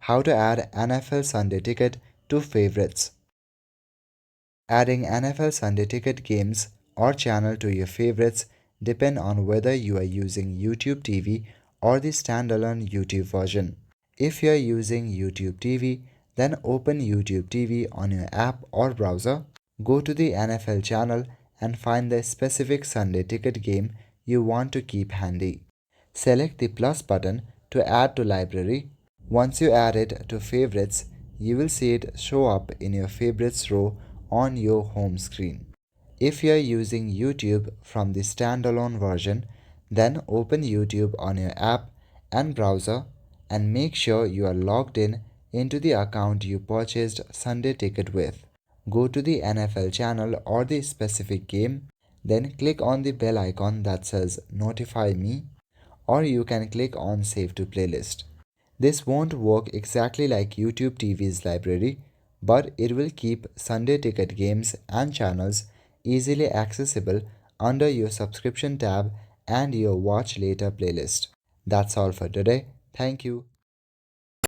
How to add NFL Sunday Ticket to favorites. Adding NFL Sunday Ticket games or channel to your favorites depend on whether you are using YouTube TV or the standalone YouTube version. If you are using YouTube TV, then open YouTube TV on your app or browser. Go to the NFL channel and find the specific Sunday Ticket game you want to keep handy. Select the plus button to add to library. Once you add it to favorites, you will see it show up in your favorites row on your home screen. If you are using YouTube from the standalone version, then open YouTube on your app and browser and make sure you are logged in into the account you purchased Sunday Ticket with. Go to the NFL channel or the specific game, then click on the bell icon that says Notify Me, or you can click on Save to Playlist. This won't work exactly like YouTube TV's library, but it will keep Sunday Ticket games and channels easily accessible under your subscription tab and your Watch Later playlist. That's all for today. Thank you.